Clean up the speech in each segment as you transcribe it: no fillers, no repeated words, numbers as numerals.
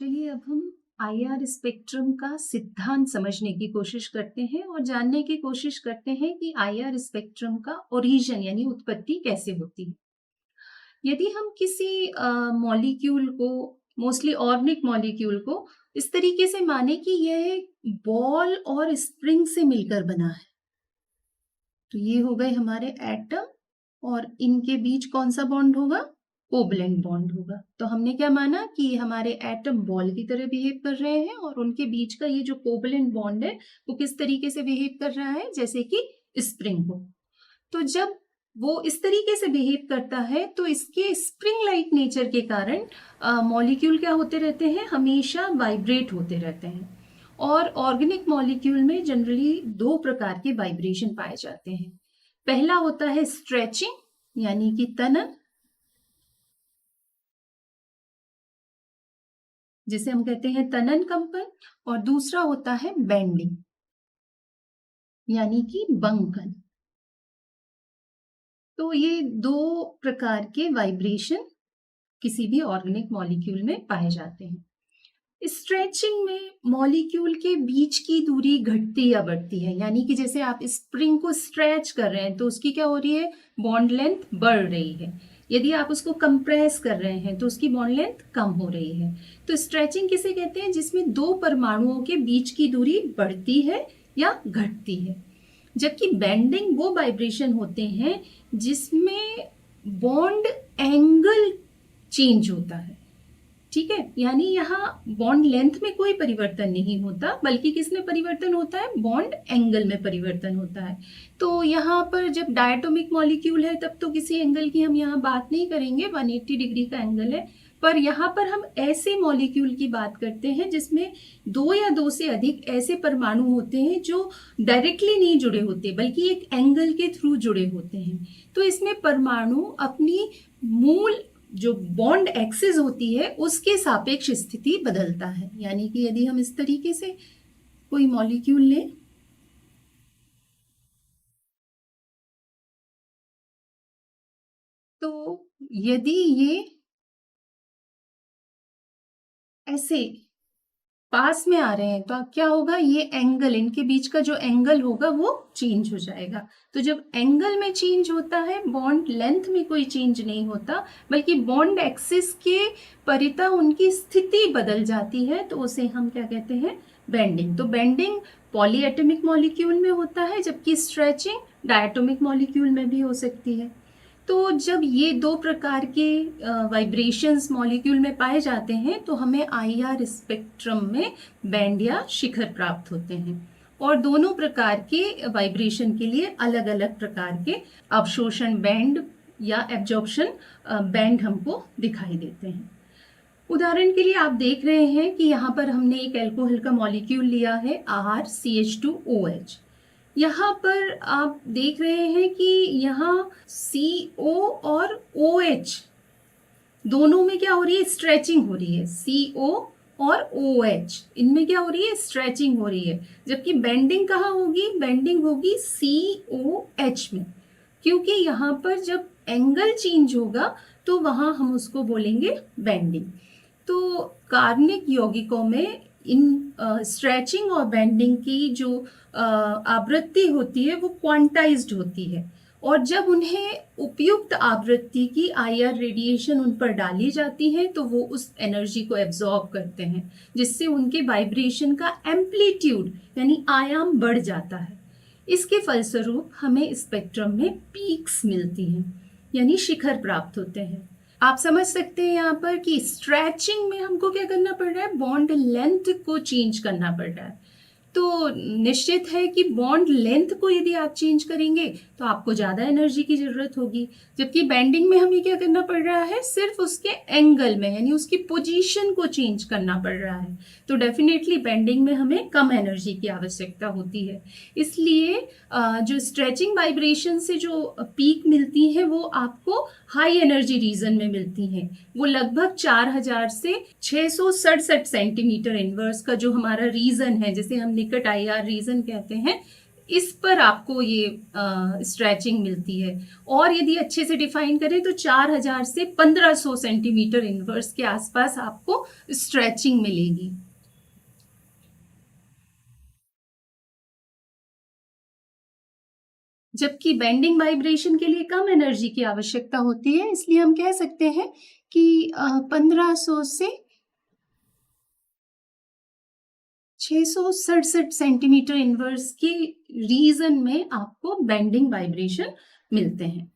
चलिए अब हम आईआर स्पेक्ट्रम का सिद्धांत समझने की कोशिश करते हैं और जानने की कोशिश करते हैं कि आईआर स्पेक्ट्रम का ओरिजिन यानी उत्पत्ति कैसे होती है। यदि हम किसी मॉलिक्यूल को, मोस्टली ऑर्गेनिक मॉलिक्यूल को, इस तरीके से माने कि यह बॉल और स्प्रिंग से मिलकर बना है, तो ये हो गए हमारे एटम और इनके बीच कौन सा बॉन्ड होगा? कोवलेंट बॉन्ड होगा। तो हमने क्या माना कि हमारे एटम बॉल की तरह बिहेव कर रहे हैं और उनके बीच का ये जो कोवलेंट बॉन्ड है वो किस तरीके से बिहेव कर रहा है? जैसे कि स्प्रिंग हो। तो जब वो इस तरीके से बिहेव करता है तो इसके स्प्रिंग लाइक नेचर के कारण मॉलिक्यूल क्या होते रहते हैं? हमेशा वाइब्रेट होते रहते हैं। और ऑर्गेनिक मॉलिक्यूल में जनरली दो प्रकार के वाइब्रेशन पाए जाते हैं। पहला होता है स्ट्रेचिंग यानी कि तनन, जिसे हम कहते हैं तनन कंपन, और दूसरा होता है बेंडिंग यानी कि बंकन। तो ये दो प्रकार के वाइब्रेशन किसी भी ऑर्गेनिक मॉलिक्यूल में पाए जाते हैं। स्ट्रेचिंग में मॉलिक्यूल के बीच की दूरी घटती या बढ़ती है, यानी कि जैसे आप स्प्रिंग को स्ट्रेच कर रहे हैं तो उसकी क्या हो रही है? बॉन्ड लेंथ बढ़ रही है। यदि आप उसको कंप्रेस कर रहे हैं तो उसकी बॉन्ड लेंथ कम हो रही है। तो स्ट्रेचिंग किसे कहते हैं? जिसमें दो परमाणुओं के बीच की दूरी बढ़ती है या घटती है। जबकि बेंडिंग वो वाइब्रेशन होते हैं जिसमें बॉन्ड एंगल चेंज होता है। ठीक है, यानी यहाँ बॉन्ड लेंथ में कोई परिवर्तन नहीं होता, बल्कि किसमें परिवर्तन होता है? बॉन्ड एंगल में परिवर्तन होता है। तो यहाँ पर जब डायटोमिक मॉलिक्यूल है तब तो किसी एंगल की हम यहाँ बात नहीं करेंगे, 180 डिग्री का एंगल है। पर यहाँ पर हम ऐसे मॉलिक्यूल की बात करते हैं जिसमें दो या दो से अधिक ऐसे परमाणु होते हैं जो डायरेक्टली नहीं जुड़े होते बल्कि एक एंगल के थ्रू जुड़े होते हैं। तो इसमें परमाणु अपनी मूल जो बॉन्ड एक्सिस होती है उसके सापेक्ष स्थिति बदलता है। यानी कि यदि हम इस तरीके से कोई मॉलिक्यूल लें, तो यदि ये ऐसे पास में आ रहे हैं तो क्या होगा? ये एंगल, इनके बीच का जो एंगल होगा वो चेंज हो जाएगा। तो जब एंगल में चेंज होता है, बॉन्ड लेंथ में कोई चेंज नहीं होता, बल्कि बॉन्ड एक्सिस के परितः उनकी स्थिति बदल जाती है, तो उसे हम क्या कहते हैं? बेंडिंग। तो बेंडिंग पॉलीएटॉमिक मॉलिक्यूल में होता है, जबकि स्ट्रेचिंग डायटोमिक मॉलिक्यूल में भी हो सकती है। तो जब ये दो प्रकार के वाइब्रेशंस मॉलिक्यूल में पाए जाते हैं तो हमें आईआर स्पेक्ट्रम में बैंड या शिखर प्राप्त होते हैं। और दोनों प्रकार के वाइब्रेशन के लिए अलग अलग प्रकार के अवशोषण बैंड या एब्जॉर्प्शन बैंड हमको दिखाई देते हैं। उदाहरण के लिए आप देख रहे हैं कि यहाँ पर हमने एक अल्कोहल का मॉलिक्यूल लिया है RCH2OH। यहाँ पर आप देख रहे हैं कि यहाँ CO और OH दोनों में क्या हो रही है? स्ट्रेचिंग हो रही है। CO और OH इनमें क्या हो रही है? स्ट्रेचिंग हो रही है। जबकि बेंडिंग कहाँ होगी? बेंडिंग होगी COH में, क्योंकि यहाँ पर जब एंगल चेंज होगा तो वहाँ हम उसको बोलेंगे बेंडिंग। तो कार्बनिक यौगिकों में इन स्ट्रेचिंग और बेंडिंग की जो आवृत्ति होती है वो क्वांटाइज्ड होती है, और जब उन्हें उपयुक्त आवृत्ति की आईआर रेडिएशन उन पर डाली जाती है तो वो उस एनर्जी को एब्जॉर्ब करते हैं, जिससे उनके वाइब्रेशन का एम्पलीट्यूड यानी आयाम बढ़ जाता है। इसके फलस्वरूप हमें स्पेक्ट्रम में पीक्स मिलती हैं, यानी शिखर प्राप्त होते हैं। आप समझ सकते हैं यहाँ पर कि स्ट्रेचिंग में हमको क्या करना पड़ रहा है? बॉन्ड लेंथ को चेंज करना पड़ रहा है। तो निश्चित है कि बॉन्ड लेंथ को यदि आप चेंज करेंगे तो आपको ज़्यादा एनर्जी की ज़रूरत होगी। जबकि बेंडिंग में हमें क्या करना पड़ रहा है? सिर्फ उसके एंगल में, यानी उसकी पोजीशन को चेंज करना पड़ रहा है। तो डेफिनेटली बेंडिंग में हमें कम एनर्जी की आवश्यकता होती है। इसलिए जो स्ट्रेचिंग वाइब्रेशन से जो पीक मिलती है वो आपको हाई एनर्जी रीजन में मिलती हैं। वो लगभग 4000 से 667 सेंटीमीटर इनवर्स का जो हमारा रीजन है, जिसे हम निकट आईआर रीजन कहते हैं, इस पर आपको ये स्ट्रेचिंग मिलती है। और यदि अच्छे से डिफाइन करें तो 4000 से 1500 सेंटीमीटर इनवर्स के आसपास आपको स्ट्रेचिंग मिलेगी। जबकि बेंडिंग वाइब्रेशन के लिए कम एनर्जी की आवश्यकता होती है, इसलिए हम कह सकते हैं कि 1500 से 667 सेंटीमीटर इनवर्स की रीजन में आपको बेंडिंग वाइब्रेशन मिलते हैं।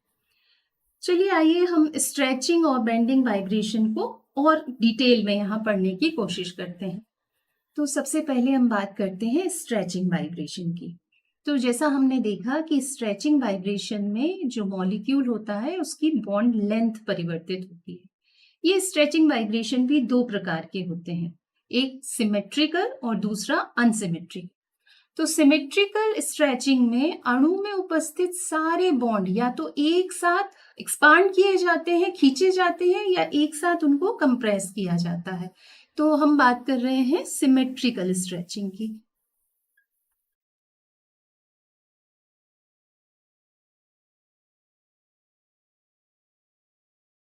चलिए आइए हम स्ट्रेचिंग और बेंडिंग वाइब्रेशन को और डिटेल में यहाँ पढ़ने की कोशिश करते हैं। तो सबसे पहले हम बात करते हैं स्ट्रेचिंग वाइब्रेशन की। तो जैसा हमने देखा कि स्ट्रेचिंग वाइब्रेशन में जो मॉलिक्यूल होता है उसकी बॉन्ड लेंथ परिवर्तित होती है। ये स्ट्रेचिंग वाइब्रेशन भी दो प्रकार के होते हैं, एक सिमेट्रिकल और दूसरा अनसिमेट्रिक। तो सिमेट्रिकल स्ट्रेचिंग में अणु में उपस्थित सारे बॉन्ड या तो एक साथ एक्सपांड किए जाते हैं, खींचे जाते हैं, या एक साथ उनको कंप्रेस किया जाता है। तो हम बात कर रहे हैं सिमेट्रिकल स्ट्रेचिंग की।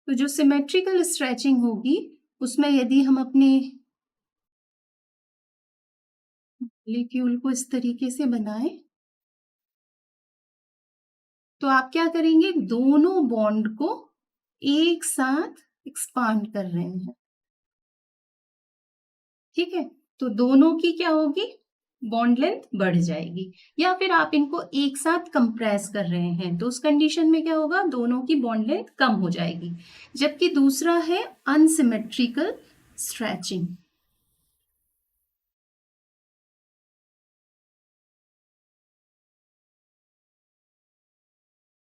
तो जो सिमेट्रिकल स्ट्रेचिंग होगी उसमें यदि हम अपने मॉलिक्यूल को इस तरीके से बनाएं तो आप क्या करेंगे, दोनों बॉन्ड को एक साथ एक्सपांड कर रहे हैं। ठीक है, तो दोनों की क्या होगी, बॉन्ड लेंथ बढ़ जाएगी। या फिर आप इनको एक साथ कंप्रेस कर रहे हैं तो उस कंडीशन में क्या होगा, दोनों की बॉन्ड लेंथ कम हो जाएगी। जबकि दूसरा है अनसिमेट्रिकल स्ट्रेचिंग।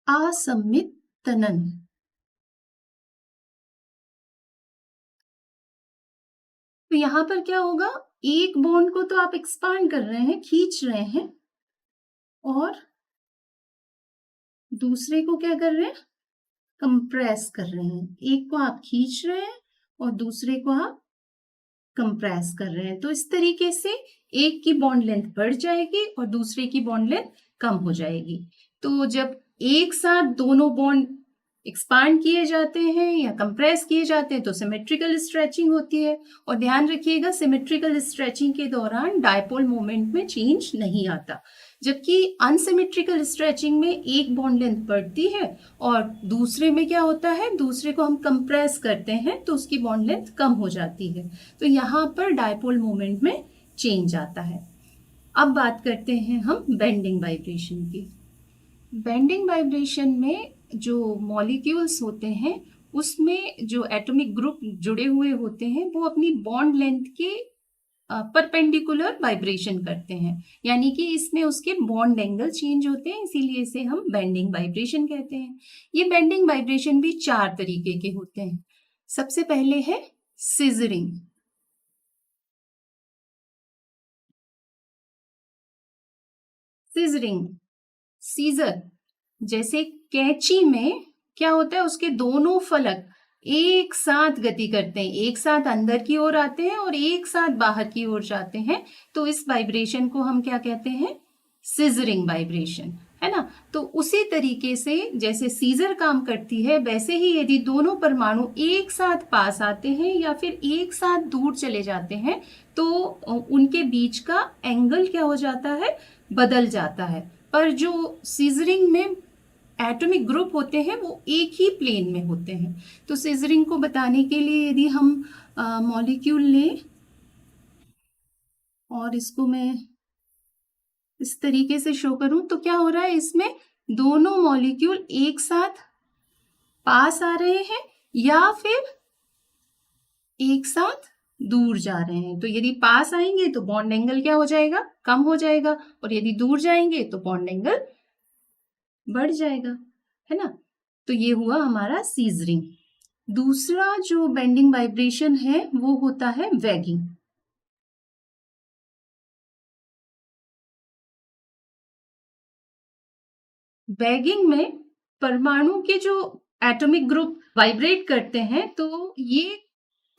असममित तनन। तो यहां पर क्या होगा, एक बॉन्ड को तो आप एक्सपांड कर रहे हैं, खींच रहे हैं, और दूसरे को क्या कर रहे हैं, कंप्रेस कर रहे हैं। एक को आप खींच रहे हैं और दूसरे को आप कंप्रेस कर रहे हैं। तो इस तरीके से एक की बॉन्ड लेंथ बढ़ जाएगी और दूसरे की बॉन्ड लेंथ कम हो जाएगी। तो जब एक साथ दोनों बॉन्ड एक्सपांड किए जाते हैं या कंप्रेस किए जाते हैं तो सिमेट्रिकल स्ट्रेचिंग होती है। और ध्यान रखिएगा, सिमेट्रिकल स्ट्रेचिंग के दौरान डायपोल मोमेंट में चेंज नहीं आता। जबकि अनसिमेट्रिकल स्ट्रेचिंग में एक बॉन्ड लेंथ बढ़ती है और दूसरे में क्या होता है, दूसरे को हम कंप्रेस करते हैं तो उसकी बॉन्ड लेंथ कम हो जाती है। तो यहाँ पर डायपोल मोमेंट में चेंज आता है। अब बात करते हैं हम बेंडिंग वाइब्रेशन की। बेंडिंग वाइब्रेशन में जो मॉलिक्यूल्स होते हैं उसमें जो एटॉमिक ग्रुप जुड़े हुए होते हैं वो अपनी बॉन्ड लेंथ के परपेंडिकुलर वाइब्रेशन करते हैं, यानी कि इसमें उसके बॉन्ड एंगल चेंज होते हैं, इसीलिए इसे हम बेंडिंग वाइब्रेशन कहते हैं। ये बेंडिंग वाइब्रेशन भी चार तरीके के होते हैं। सबसे पहले है सीजरिंग। सीजरिंग, सीजर, जैसे कैंची में क्या होता है, उसके दोनों फलक एक साथ गति करते हैं, एक साथ अंदर की ओर आते हैं और एक साथ बाहर की ओर जाते हैं। तो इस वाइब्रेशन को हम क्या कहते हैं, सीजरिंग वाइब्रेशन, है ना। तो उसी तरीके से जैसे सीजर काम करती है वैसे ही यदि दोनों परमाणु एक साथ पास आते हैं या फिर एक साथ दूर चले जाते हैं तो उनके बीच का एंगल क्या हो जाता है, बदल जाता है। पर जो सीजरिंग में एटॉमिक ग्रुप होते हैं वो एक ही प्लेन में होते हैं। तो सीजरिंग को बताने के लिए यदि हम मॉलिक्यूल लें और इसको मैं इस तरीके से शो करूं तो क्या हो रहा है, इसमें दोनों मॉलिक्यूल एक साथ पास आ रहे हैं या फिर एक साथ दूर जा रहे हैं। तो यदि पास आएंगे तो बॉन्ड एंगल क्या हो जाएगा, कम हो जाएगा, और यदि दूर जाएंगे तो बॉन्ड एंगल बढ़ जाएगा, है ना। तो ये हुआ हमारा सीजरिंग। दूसरा जो बेंडिंग वाइब्रेशन है वो होता है वैगिंग। वैगिंग में परमाणु के जो एटॉमिक ग्रुप वाइब्रेट करते हैं तो ये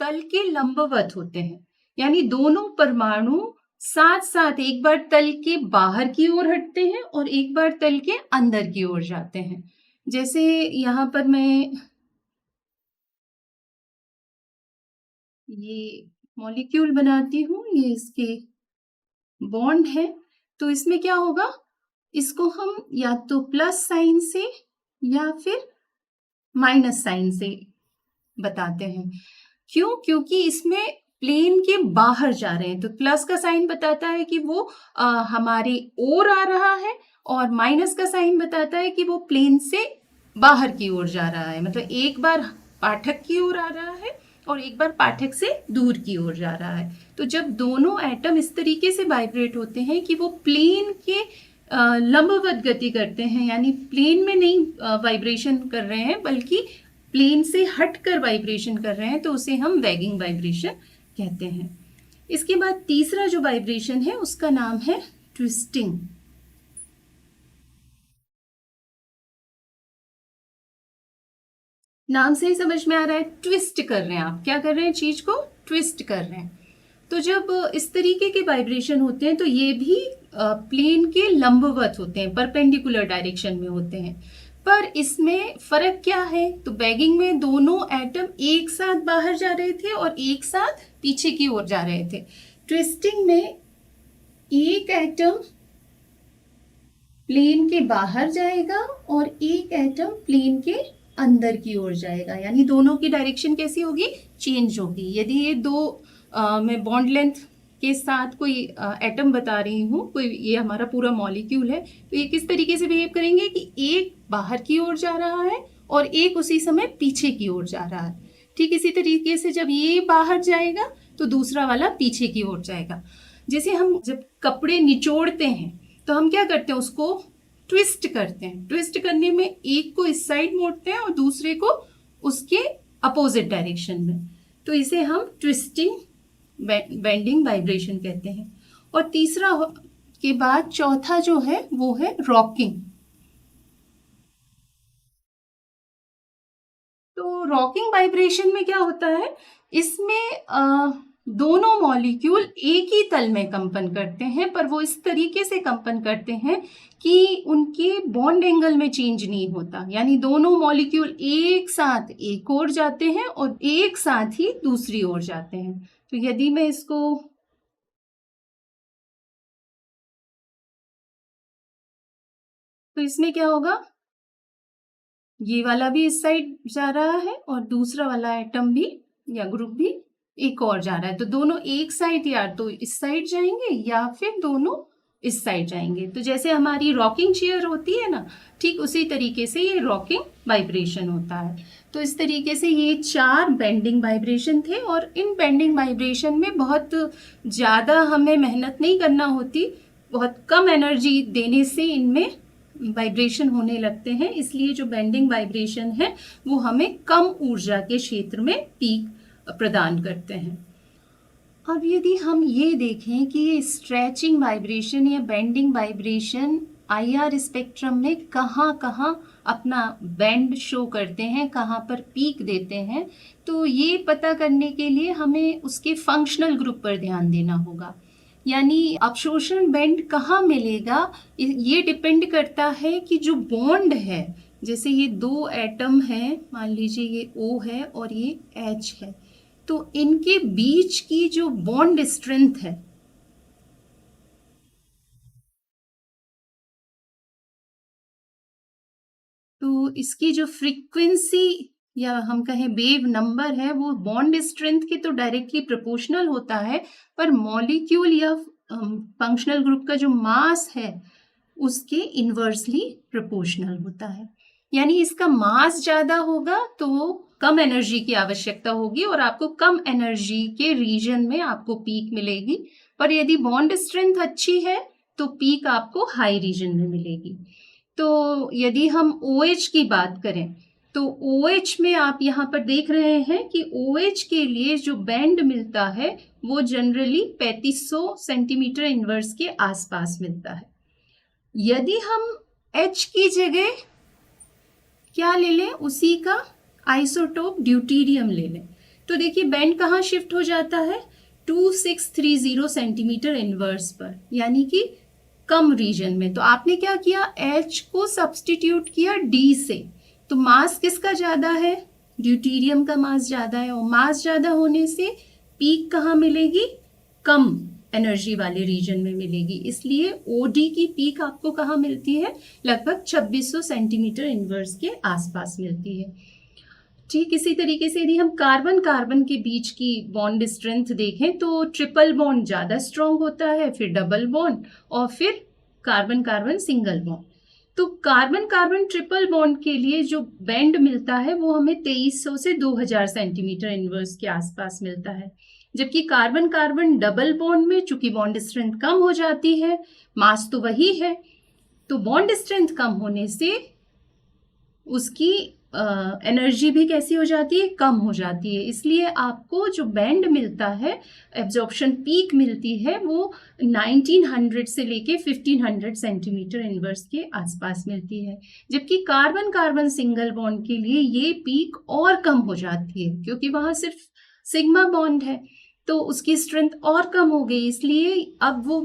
तल के लंबवत होते हैं, यानी दोनों परमाणु साथ साथ एक बार तल के बाहर की ओर हटते हैं और एक बार तल के अंदर की ओर जाते हैं। जैसे यहाँ पर मैं ये मॉलिक्यूल बनाती हूँ, ये इसके बॉन्ड है, तो इसमें क्या होगा, इसको हम या तो प्लस साइन से या फिर माइनस साइन से बताते हैं। क्यों? क्योंकि इसमें प्लेन के बाहर जा रहे हैं, तो प्लस का साइन बताता है कि वो हमारी ओर आ रहा है, और माइनस का साइन बताता है कि वो प्लेन से बाहर की ओर जा रहा है। मतलब एक बार पाठक की ओर आ रहा है और एक बार पाठक से दूर की ओर जा रहा है। तो जब दोनों एटम इस तरीके से वाइब्रेट होते हैं कि वो प्लेन के लंबवत गति करते हैं, यानी प्लेन में नहीं वाइब्रेशन कर रहे हैं बल्कि प्लेन से हटकर वाइब्रेशन कर रहे हैं, तो उसे हम वैगिंग वाइब्रेशन कहते हैं। इसके बाद तीसरा जो वाइब्रेशन है उसका नाम है ट्विस्टिंग। नाम से ही समझ में आ रहा है, ट्विस्ट कर रहे हैं आप, क्या कर रहे हैं, चीज को ट्विस्ट कर रहे हैं। तो जब इस तरीके के वाइब्रेशन होते हैं तो ये भी प्लेन के लंबवत होते हैं, परपेंडिकुलर डायरेक्शन में होते हैं। पर इसमें फर्क क्या है, तो बैगिंग में दोनों एटम एक साथ बाहर जा रहे थे और एक साथ पीछे की ओर जा रहे थे। ट्विस्टिंग में एक एटम प्लेन के बाहर जाएगा और एक एटम प्लेन के अंदर की ओर जाएगा, यानी दोनों की डायरेक्शन कैसी होगी, चेंज होगी। यदि ये दो मैं बॉन्ड लेंथ के साथ कोई एटम बता रही हूँ, कोई ये हमारा पूरा मॉलिक्यूल है, तो ये किस तरीके से बिहेव करेंगे कि एक बाहर की ओर जा रहा है और एक उसी समय पीछे की ओर जा रहा है। ठीक इसी तरीके से जब ये बाहर जाएगा तो दूसरा वाला पीछे की ओर जाएगा। जैसे हम जब कपड़े निचोड़ते हैं तो हम क्या करते हैं, उसको ट्विस्ट करते हैं। ट्विस्ट करने में एक को इस साइड मोड़ते हैं और दूसरे को उसके अपोजिट डायरेक्शन में, तो इसे हम ट्विस्टिंग बेंडिंग वाइब्रेशन कहते हैं। और तीसरा के बाद चौथा जो है वो है रॉकिंग। तो रॉकिंग वाइब्रेशन में क्या होता है, इसमें दोनों मॉलिक्यूल एक ही तल में कंपन करते हैं, पर वो इस तरीके से कंपन करते हैं कि उनके बॉन्ड एंगल में चेंज नहीं होता, यानी दोनों मॉलिक्यूल एक साथ एक ओर जाते हैं और एक साथ ही दूसरी ओर जाते हैं। तो यदि मैं इसको तो इसमें क्या होगा, ये वाला भी इस साइड जा रहा है और दूसरा वाला एटम भी या ग्रुप भी एक और जा रहा है, तो दोनों एक साइड या तो इस साइड जाएंगे या फिर दोनों इस साइड जाएंगे। तो जैसे हमारी रॉकिंग चेयर होती है ना, ठीक उसी तरीके से ये रॉकिंग वाइब्रेशन होता है। तो इस तरीके से ये 4 बेंडिंग वाइब्रेशन थे, और इन बेंडिंग वाइब्रेशन में बहुत ज़्यादा हमें मेहनत नहीं करना होती, बहुत कम एनर्जी देने से इनमें वाइब्रेशन होने लगते हैं। इसलिए जो बेंडिंग वाइब्रेशन है वो हमें कम ऊर्जा के क्षेत्र में पीक प्रदान करते हैं। अब यदि हम ये देखें कि ये स्ट्रेचिंग वाइब्रेशन या बेंडिंग वाइब्रेशन आईआर स्पेक्ट्रम में कहाँ कहाँ अपना बैंड शो करते हैं, कहाँ पर पीक देते हैं, तो ये पता करने के लिए हमें उसके फंक्शनल ग्रुप पर ध्यान देना होगा। यानी अवशोषण बैंड कहाँ मिलेगा, ये डिपेंड करता है कि जो बॉन्ड है, जैसे ये 2 एटम हैं, मान लीजिए ये O है और ये H है, तो इनके बीच की जो बॉन्ड स्ट्रेंथ है, तो इसकी जो फ्रीक्वेंसी या हम कहें वेव नंबर है, वो बॉन्ड स्ट्रेंथ के तो डायरेक्टली प्रोपोर्शनल होता है, पर मॉलिक्यूल या फंक्शनल ग्रुप का जो मास है उसके इन्वर्सली प्रोपोर्शनल होता है। यानी इसका मास ज़्यादा होगा तो कम एनर्जी की आवश्यकता होगी और आपको कम एनर्जी के रीजन में आपको पीक मिलेगी, पर यदि बॉन्ड स्ट्रेंथ अच्छी है तो पीक आपको हाई रीजन में मिलेगी। तो यदि हम OH की बात करें तो OH में आप यहाँ पर देख रहे हैं कि OH के लिए जो बैंड मिलता है वो जनरली 3500 सेंटीमीटर इनवर्स के आसपास मिलता है। यदि हम H की जगह क्या ले लें, उसी का आइसोटोप ड्यूटीरियम ले लें, तो देखिए बैंड कहाँ शिफ्ट हो जाता है, 2630 सेंटीमीटर इनवर्स पर, यानी कि कम रीजन में। तो आपने क्या किया, H को सब्स्टिट्यूट किया D से। तो मास किसका ज़्यादा है, ड्यूटेरियम का मास ज़्यादा है, और मास ज़्यादा होने से पीक कहाँ मिलेगी, कम एनर्जी वाले रीजन में मिलेगी। इसलिए OD की पीक आपको कहाँ मिलती है, लगभग 2600 सेंटीमीटर इनवर्स के आसपास मिलती है। ठीक इसी तरीके से यदि हम कार्बन कार्बन के बीच की बॉन्ड स्ट्रेंथ देखें तो ट्रिपल बॉन्ड ज़्यादा स्ट्रॉन्ग होता है, फिर डबल बॉन्ड, और फिर कार्बन कार्बन सिंगल बॉन्ड। तो कार्बन कार्बन ट्रिपल बॉन्ड के लिए जो बैंड मिलता है वो हमें 2300 से 2000 सेंटीमीटर इनवर्स के आसपास मिलता है। जबकि कार्बन कार्बन डबल बॉन्ड में चूंकि बॉन्ड स्ट्रेंथ कम हो जाती है, मास तो वही है, तो बॉन्ड स्ट्रेंथ कम होने से उसकी एनर्जी भी कैसी हो जाती है, कम हो जाती है। इसलिए आपको जो बैंड मिलता है, एब्जॉर्प्शन पीक मिलती है, वो 1900 से लेके 1500 सेंटीमीटर इनवर्स के आसपास मिलती है। जबकि कार्बन कार्बन सिंगल बॉन्ड के लिए ये पीक और कम हो जाती है, क्योंकि वहाँ सिर्फ सिग्मा बॉन्ड है, तो उसकी स्ट्रेंथ और कम हो गई। इसलिए अब वो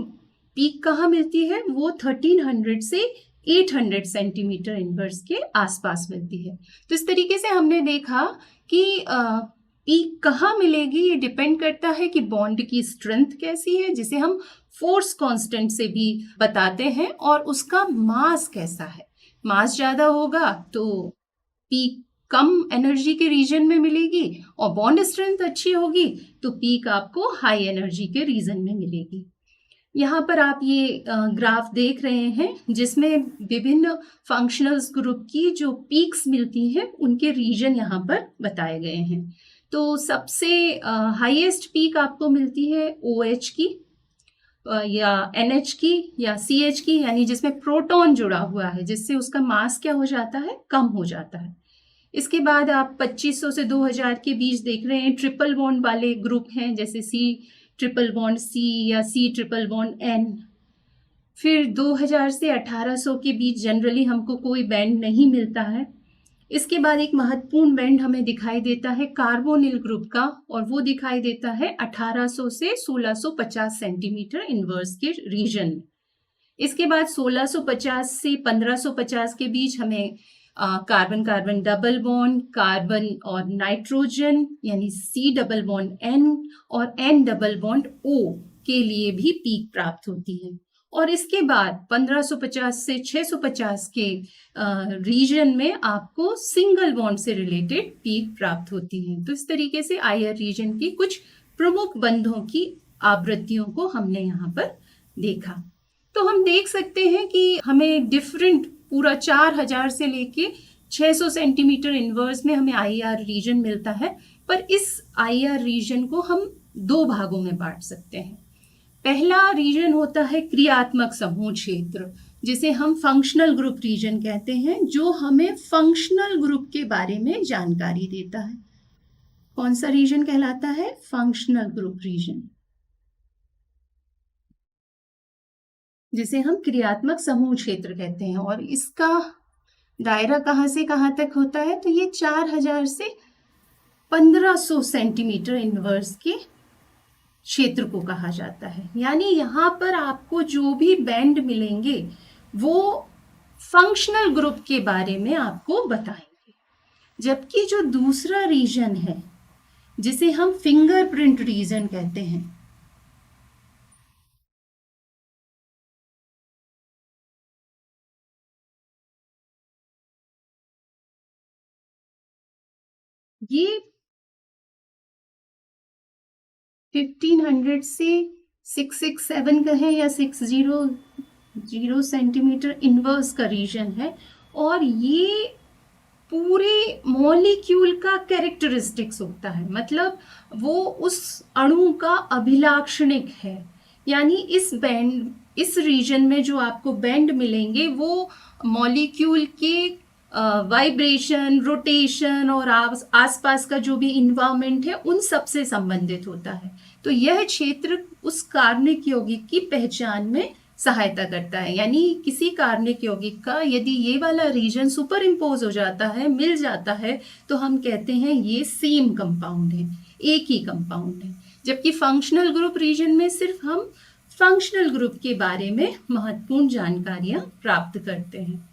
पीक कहाँ मिलती है, वो 1300 से 800 सेंटीमीटर इनवर्स के आसपास मिलती है। तो इस तरीके से हमने देखा कि पीक कहाँ मिलेगी, ये डिपेंड करता है कि बॉन्ड की स्ट्रेंथ कैसी है, जिसे हम फोर्स कांस्टेंट से भी बताते हैं, और उसका मास कैसा है। मास ज़्यादा होगा तो पीक कम एनर्जी के रीजन में मिलेगी, और बॉन्ड स्ट्रेंथ अच्छी होगी तो पीक आपको हाई एनर्जी के रीजन में मिलेगी। यहाँ पर आप ये ग्राफ देख रहे हैं जिसमें विभिन्न फंक्शनल्स ग्रुप की जो पीक्स मिलती हैं उनके रीजन यहाँ पर बताए गए हैं। तो सबसे हाईएस्ट पीक आपको मिलती है OH की या NH की या CH की, यानी जिसमें प्रोटॉन जुड़ा हुआ है, जिससे उसका मास क्या हो जाता है, कम हो जाता है। इसके बाद आप 2500 से 2000 के बीच देख रहे हैं ट्रिपल बॉन्ड वाले ग्रुप हैं, जैसे C ट्रिपल बॉन्ड C या C ट्रिपल बॉन्ड N। फिर 2000 से 1800 के बीच जनरली हमको कोई बैंड नहीं मिलता है। इसके बाद एक महत्वपूर्ण बैंड हमें दिखाई देता है कार्बोनिल ग्रुप का, और वो दिखाई देता है 1800 से 1650 सेंटीमीटर इनवर्स के रीजन में। इसके बाद 1650 से 1550 के बीच हमें carbon carbon double bond, carbon और नाइट्रोजन यानी C डबल बॉन्ड N और N डबल बॉन्ड O के लिए भी पीक प्राप्त होती है। और इसके बाद 1550 से 650 के रीजन में आपको सिंगल बॉन्ड से रिलेटेड पीक प्राप्त होती हैं। तो इस तरीके से आईआर रीजन की कुछ प्रमुख बंधों की आवृत्तियों को हमने यहाँ पर देखा। तो हम देख सकते हैं कि हमें डिफरेंट पूरा 4000 से लेके 600 सेंटीमीटर इनवर्स में हमें आईआर रीजन मिलता है। पर इस आईआर रीजन को हम दो भागों में बांट सकते हैं। पहला रीजन होता है क्रियात्मक समूह क्षेत्र, जिसे हम फंक्शनल ग्रुप रीजन कहते हैं, जो हमें फंक्शनल ग्रुप के बारे में जानकारी देता है। कौन सा रीजन कहलाता है? फंक्शनल ग्रुप रीजन, जिसे हम क्रियात्मक समूह क्षेत्र कहते हैं। और इसका दायरा कहाँ से कहाँ तक होता है? तो ये 4000 से 1500 सेंटीमीटर इनवर्स के क्षेत्र को कहा जाता है। यानी यहाँ पर आपको जो भी बैंड मिलेंगे वो फंक्शनल ग्रुप के बारे में आपको बताएंगे। जबकि जो दूसरा रीजन है, जिसे हम फिंगरप्रिंट रीजन कहते हैं, ये 1500 से 667 कहें या 600 सेंटीमीटर इनवर्स का रीजन है। और ये पूरे मॉलिक्यूल का कैरेक्टरिस्टिक्स होता है, मतलब वो उस अणु का अभिलाक्षणिक है। यानी इस रीजन में जो आपको बैंड मिलेंगे वो मॉलिक्यूल के वाइब्रेशन, रोटेशन और आसपास का जो भी इन्वायरमेंट है उन सब से संबंधित होता है। तो यह क्षेत्र उस कार्बनिक यौगिक की पहचान में सहायता करता है। यानी किसी कार्बनिक यौगिक का यदि ये वाला रीजन सुपर इम्पोज हो जाता है, मिल जाता है, तो हम कहते हैं ये सेम कंपाउंड है, एक ही कंपाउंड है। जबकि फंक्शनल ग्रुप रीजन में सिर्फ हम फंक्शनल ग्रुप के बारे में महत्वपूर्ण जानकारियां प्राप्त करते हैं।